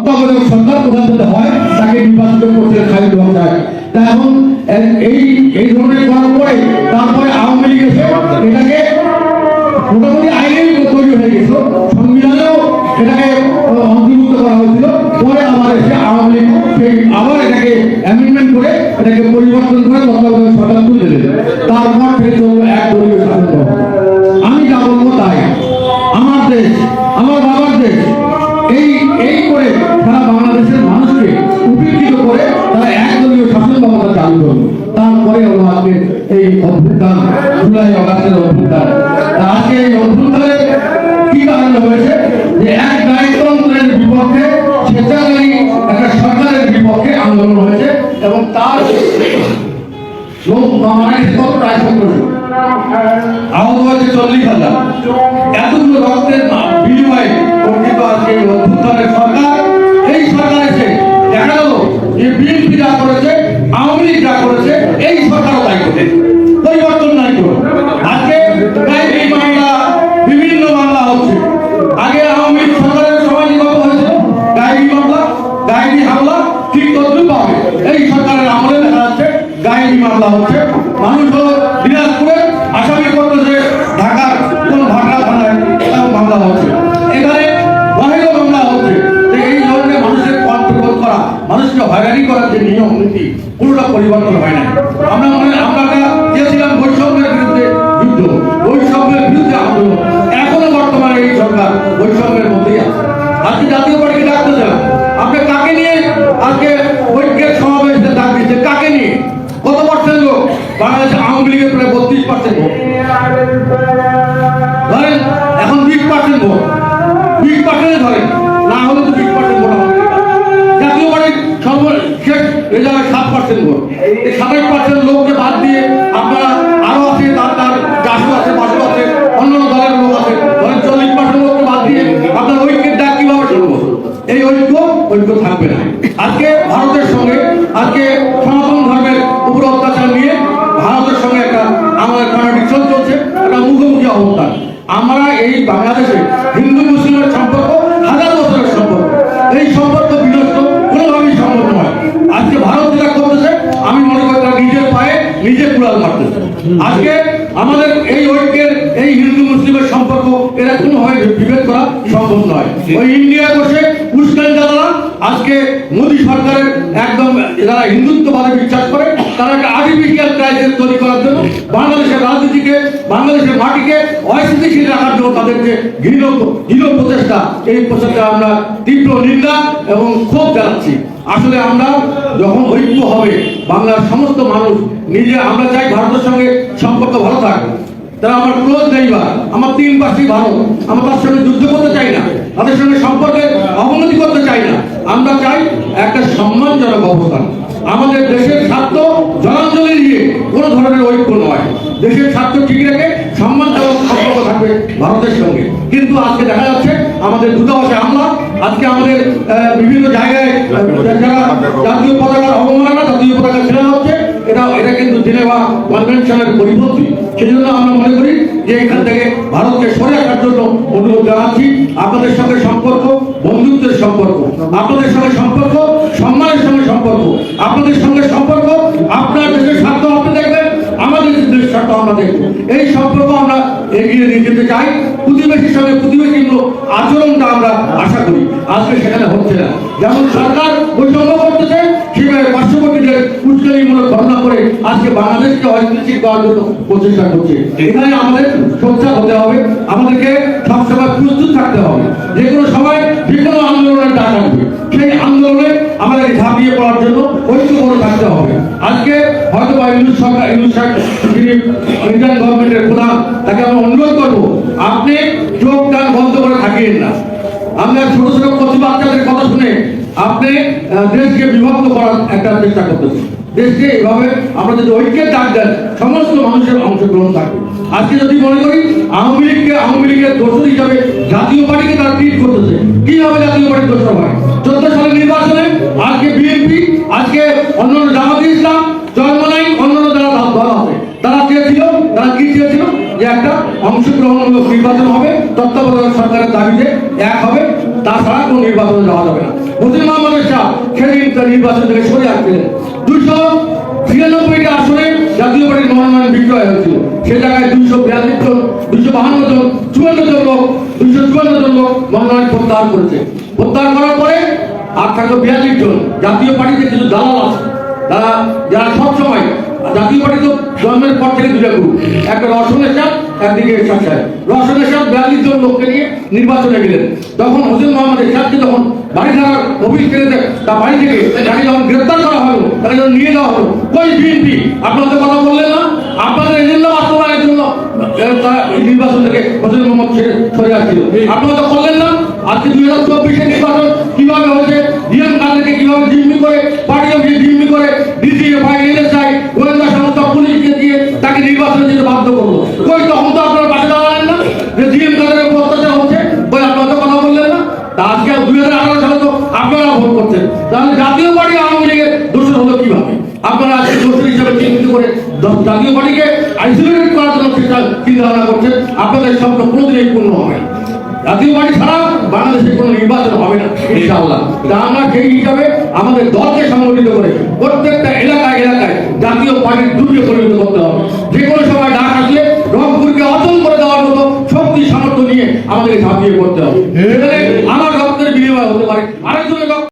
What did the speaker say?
তত্ত্বাবধায়ক সরকার প্রধান যদি হয় তাকে নির্বাচিত করতে খালি দেওয়া যায়। তা এখন এই ধরনের করার পরে তারপরে আওয়ামী লীগ এসে এটাকে মোটামুটি আইনেই তৈরি হয়ে গেছিল, সংবিধানেও এটাকে অন্তর্ভুক্ত করা হয়েছিল। পরে আবার এসে আওয়ামী লীগ আবার এটাকে অ্যামেন্ডমেন্ট করে এটাকে পরিবর্তন করে তত্ত্বাবধায়ক সরকার তুলে দিল। তারপর থেকে চলবে এক দলীয় শাসন। আমি যা বলবো তাই, আমার দেশ, আমার বাবার দেশ, এই করে সারা বাংলাদেশের মানুষকে উপেক্ষিত করে তারা একদলীয় শাসন ব্যবস্থা চালু করলো। তারপরে হলো আজকে এই অভ্যুত্থান, জুলাই আগস্টের অভ্যুত্থান। আজকে এই অভ্যুত্থানের কি কারণ হয়েছে যে এক দায়িত্বের বিপক্ষে স্বেচ্ছাচারী একটা সরকারের বিপক্ষে আন্দোলন হয়েছে এবং তার লোক মারা গেছে কত প্রায় 1700, আহত হয়েছে 40,000। এতগুলো রক্তের বিনিময়ে অর্জিত আজকে অভ্যুত্থানের সরকার, এই সরকার এসে দেখা গেল যে বিএনপি যা করেছে, আওয়ামী লীগ যা করেছে, এই সরকারও তাই করে, পরিবর্তন নাই করে। আজকে গাইবি মামলা, বিভিন্ন মামলা হচ্ছে। আগে আওয়ামী লীগ সরকারের সময় যেভাবে হয়েছে গাইবি মামলা, গাইবি হামলা ঠিক তদ্রুপ হবে এই সরকারের আমলে দেখা যাচ্ছে গাইবি মামলা হচ্ছে। মানুষ হলো দিনাজপুরে আসামি করতেছে ঢাকার কোন ভাটা থানায় মামলা হচ্ছে, এখানে বাহিরে মামলা হচ্ছে। এই ধরনের মানুষের কন্ট্রোল করা, মানুষকে হয়রানি করার যে নিয়ম নীতি পুরোটা পরিবর্তন হয় না। আমরা চেয়েছিলাম বৈষম্যের বিরুদ্ধে যুদ্ধ, বৈষম্যের বিরুদ্ধে আন্দোলন। এখনো বর্তমানে এই সরকার বৈষম্যের মধ্যেই আছে। আজকে জাতীয় পার্টিকে ডাকতে চান, আপনি কাকে নিয়ে আজকে ঐক্যের সমাবেশে ডাক দিচ্ছে? কাকে নিয়ে? কত পার্সেন্ট লোক? বাংলাদেশে আওয়ামী লীগের প্রায় 32% ভোট, ধরেন এখন 20% ভোট, 20% ধরেন, না হলে তো 20% ভোট হবে। জাতীয় পার্টির সর্বশেষ রেজাল্ট 7% ভোট। এই 27% লোককে বাদ দিয়ে আপনারা আরো আছে, তার জাসু আছে, বাসু আছে, অন্যান্য দলের লোক আছে, ধরেন 40% লোককে বাদ দিয়ে আপনার ঐক্যের ডাক কিভাবে শুনবো? এই ঐক্য থাকবে না। আজকে ভারতের সঙ্গে, আজকে সনাতন ধর্মের উপর অত্যাচার নিয়ে ভারতের সঙ্গে একটা আমাদের কন্ট্রাডিকশন চলছে, একটা মুখোমুখি অবস্থান। আমরা এই বাংলাদেশে হিন্দু মুসলিমের সম্পর্ক হাজার বছরের সম্পর্ক, এই সম্পর্ক বিনষ্ট কোনোভাবেই সম্ভব নয়। আজকে ভারত যেটা করতেছে, আমি মনে করি তারা নিজের পায়ে নিজে কুড়াল মারতেছে। আজকে আমাদের এই ঐক্যের, এই হিন্দু মুসলিমের সম্পর্ক এরা কোনোভাবে বিভেদ করা সম্ভব নয়। ওই ইন্ডিয়া বসে উস্কানিদাররা আজকে মোদী সরকারের একদম, যারা হিন্দুত্ববাদে বিশ্বাস করে, তারা একটা আর্টিফিশিয়াল ক্রাইসিস তৈরি করার জন্য বাংলাদেশের রাজনীতিকে, বাংলাদেশের মাটিকে অস্থিতিশীল রাখার জন্য তাদের যে ঘৃণ প্রচেষ্টা, এই প্রচেষ্টা আমরা তীব্র নিন্দা এবং ক্ষোভ জানাচ্ছি। আসলে আমরা যখন ঐক্য হবে, বাংলার সমস্ত মানুষ নিজে, আমরা চাই ভারতের সঙ্গে সম্পর্ক ভালো থাকবে। তারা আমার ক্লোজ নেইবার, আমার 3 পাশে ভারত, আমরা তার সঙ্গে যুদ্ধ করতে চাই না, তাদের সঙ্গে সম্পর্কের অবনতি করতে চাই না। আমরা চাই একটা সম্মানজনক অবস্থান। আমাদের দেশের স্বার্থ জলাঞ্জলি দিয়ে কোনো ধরনের ঐক্য নয়, দেশের স্বার্থ ঠিক রেখে সম্মানজনক সম্পর্ক থাকবে ভারতের সঙ্গে। কিন্তু আজকে দেখা যাচ্ছে আমাদের দূতাবাসে হামলা, আজকে আমাদের বিভিন্ন জায়গায় যারা জাতীয় পতাকার অবমাননা, জাতীয় পতাকা ছেড়ে হচ্ছে, এটা কিন্তু জেনেভা কনভেনশনের পরিপন্থী। সেজন্য আমরা মনে করি যে এখান থেকে ভারতকে সরে আসার জন্য অনুরোধ জানাচ্ছি। আপনাদের সঙ্গে সম্পর্ক বন্ধুত্বের সম্পর্ক, আপনাদের সঙ্গে সম্পর্ক সম্মানের সঙ্গে সম্পর্ক, আপনাদের সঙ্গে সম্পর্ক আপনার দেশের স্বার্থ আপনি দেখবেন, আমাদের দেশের স্বার্থ আমরা দেখব। এই সম্পর্ক আমরা এগিয়ে নিয়ে যেতে চাই। প্রতিবেশীর সঙ্গে প্রতিবেশীর আচরণটা আমরা আশা করি, আজকে সেখানে হচ্ছে না। যেমন সরকার বৈষম্য করতেছে, সেখানে পার্শ্ববর্তীদের উস্কানিমূলক ঘটনা করে আজকে বাংলাদেশকে অস্থিতিশীল করার জন্য প্রচেষ্টা করছে। এখানে আমাদের সোচ্চার হতে হবে, আমাদেরকে সবসময় প্রস্তুত থাকতে হবে। যে কোনো সময় যে কোনো আন্দোলনের ডাক আসবে, সেই আন্দোলনে আমাদের ঝাঁপিয়ে পড়ার জন্য ঐক্যবদ্ধ থাকতে হবে। আজকে হয়তো ইউনুস সরকার, যিনি ইন্ডিয়ান গভর্নমেন্টের প্রধান, তাকে আমরা অনুরোধ করবো, আপনি চোখ কান বন্ধ করে থাকিয়েন না। আমরা ছোট ছোট কচি বাচ্চাদের কথা শুনে আপনি দেশকে বিভক্ত করার একটা চেষ্টা করতেছেন। দেশকে এভাবে আমরা যদি ঐক্যের ডাক দেন, সমস্ত মানুষের অংশগ্রহণ থাকবে। আজকে যদি মনে করি আওয়ামী লীগের দোষর হিসাবে জাতীয় পার্টিকে তারা ট্রিট করতেছে, কিভাবে জাতীয় পার্টির দোষর হয়? 14 সালের নির্বাচনে আজকে বিএনপি, আজকে অন্যান্য জামাতে ইসলাম, জন্মনাই, অন্যান্য যারা দল আছে, তারা চেয়েছিল, তারা কি চেয়েছিল যে একটা অংশগ্রহণমূলক নির্বাচন হবে, তত্ত্বাবধায়ক সরকারের দাবিতে এক হবে, তাছাড়া কোনো নির্বাচনে যাওয়া যাবে না। হোসেন মোহাম্মদের শাহ সেদিন তার নির্বাচন থেকে সরে আসছিলেন। 293টা আসনে জাতীয় পার্টির মনোনয়ন বিক্রয় হয়েছিল, সে জায়গায় 242 জন, 252 জন, 54 জন লোক, 254 জন লোক মনোনয়ন প্রত্যাহার করেছে। প্রত্যাহার করার পরে আর থাকলো 42 জন। জাতীয় পার্টিতে কিছু দালাল আছে, যারা সবসময় জাতীয় পার্টি তো জন্মের পর থেকে দুটা গ্রুপ, একটা রসনের সাথ, একদিকে এরশাদ সাহেব। রসনের সাথ 42 জন লোককে নিয়ে নির্বাচনে গেলেন। তখন হোসেন মোহাম্মদ এরশাদকে যখন বাড়ি থানার অফিস থেকে তার বাড়ি থেকে তাকে যখন গ্রেপ্তার করা হলো, তাকে যখন নিয়ে যাওয়া হলো, কই বিএনপি আপনাদের কথা বললেন না? আপনাদের এজেন্ডা বাস্তবায়নের জন্য তারা নির্বাচন থেকে হোসেন মোহাম্মদ সরে আসছিল, আপনারা তো করলেন না। আজকে 2024-এর নির্বাচন কিভাবে হয়েছে, ডিএম কাদেরকে কিভাবে জিম্মি করে, পার্টি অফিসে জিম্মি করে, ডিজিএফআই, এনএসআই, গোয়েন্দা সংস্থা, পুলিশকে দিয়ে তাকে নির্বাচনে যেতে বাধ্য করলো। কই তখন তো আপনারা পাশে দাঁড়ালেন না যে ডিএম কাদের উপর অত্যাচার হচ্ছে, কই আপনারা তো কথা বললেন না। তা আজকে 2018 সালে তো আপনারা ভোট করছেন, তাহলে জাতীয় পার্টি আওয়ামী লীগের দোষর হলো কিভাবে? আপনারা আজকে দোষর হিসাবে চিহ্নিত করে জাতীয় পার্টিকে আইসোলেটেড করার জন্য চিন্তা ভাবনা করছেন। আপনাদের স্বপ্ন কোনোদিনই পূর্ণ হবে না। জাতীয় পার্টি ছাড়া বাংলাদেশে কোনো নির্বাচন হবে না ইনশাআল্লাহ। তা আমরা সেই হিসাবে আমাদের দলকে সংগঠিত করে প্রত্যেকটা এলাকায় এলাকায় জাতীয় পার্টির দুর্গে পরিণত করতে হবে। যে কোনো সময় ডাক আসলে রংপুরকে অচল করে দেওয়ার মতো শক্তি সামর্থ্য নিয়ে আমাদেরকে ঝাঁপিয়ে পড়তে হবে।